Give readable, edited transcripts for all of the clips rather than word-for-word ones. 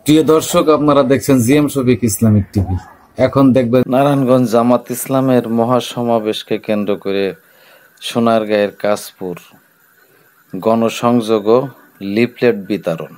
প্রিয় দর্শক, আপনারা দেখছেন জিএম শফিক ইসলামিক টিভি। এখন দেখবেন নারায়ণগঞ্জ জামাত ইসলামের মহাসমাবেশকে কেন্দ্র করে সোনারগাঁয়ের কাশপুর গণসংযোগ ও লিফলেট বিতরণ।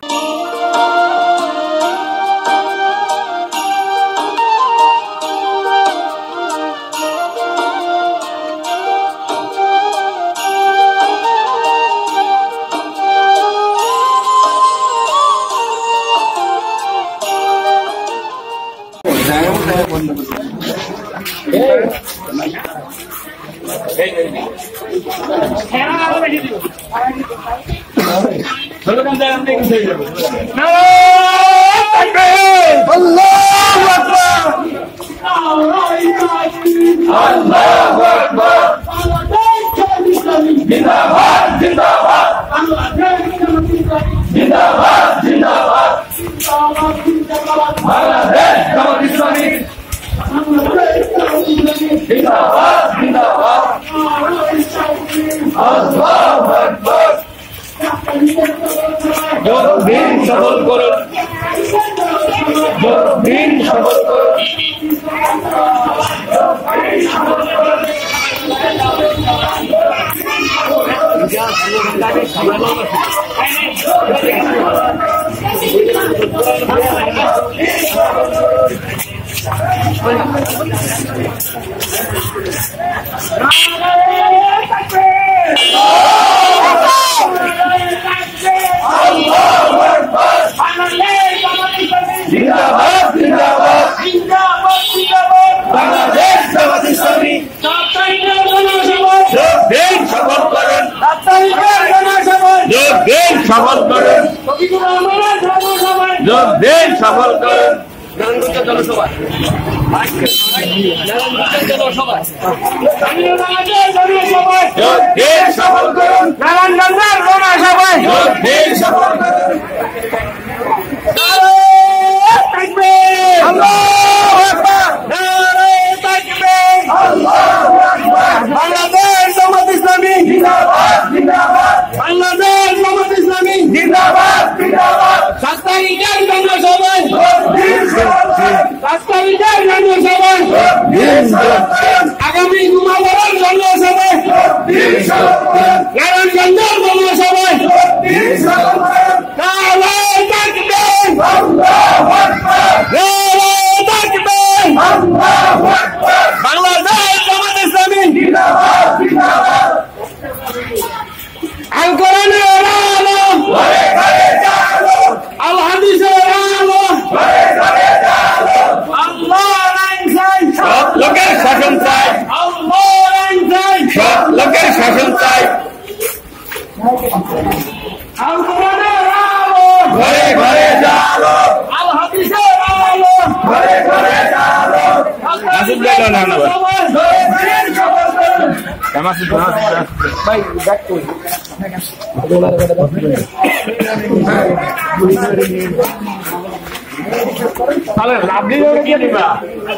আগামী জুমাবারের জনসভায় নারায়ণগঞ্জের জনসভায় বাংলাদেশ জামাত ইসলামী আল কোরআনের আলো, আল হাদিসের আলো, আল্লাহর আইন চাই, সব লোকের শাসন চাই, আল্লাহর আইন চাই, সব লোকের শাসন চাই। আল কোরআনের আলো, ঘরে ঘরে জালো, আল হাদিসের আলো, ঘরে ঘরে জালো। আসুন দেখো না না ভাই ব্যাক কই লাভলি রোডে গিয়ে দিবা,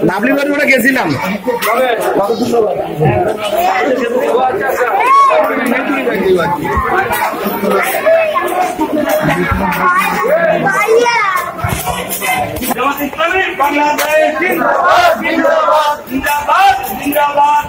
লাভলি রোডে গেছিলাম। বাংলাদেশ জিন্দাবাদ, জিন্দাবাদ, জিন্দাবাদ, জিন্দাবাদ।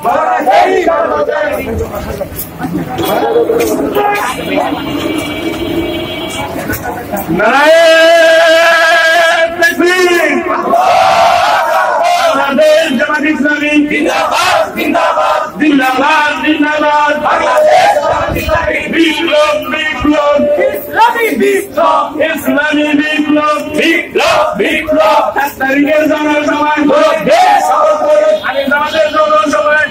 বাংলাদেশ জামাত ইসলামী জিন্দাবাদ, জিন্দাবাদ, জিন্দাবাদ, জিন্দাবাদ। বাংলাদেশ জামাত ইসলামী বিপ্লব, বিপ্লব, ইসলামী বিপ্লব, ইসলামী বিপ্লব, বিপ্লব, বিপ্লব। 7 তারিখের জনসভায় আলী জামাতের জনসভায়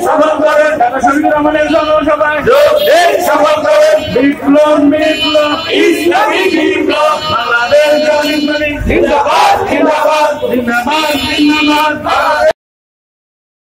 সফল করেন, ঢাকা শহীদুর রহমানের জনসভায় সফল করেন। বিপ্লব, বিপ্লব, ইসলামী বিপ্লব। বাংলাদেশ জামাত ইসলামী জিন্দাবাদ, জিন্দাবাদ, জিন্দাবাদ, জিন্দাবাদ।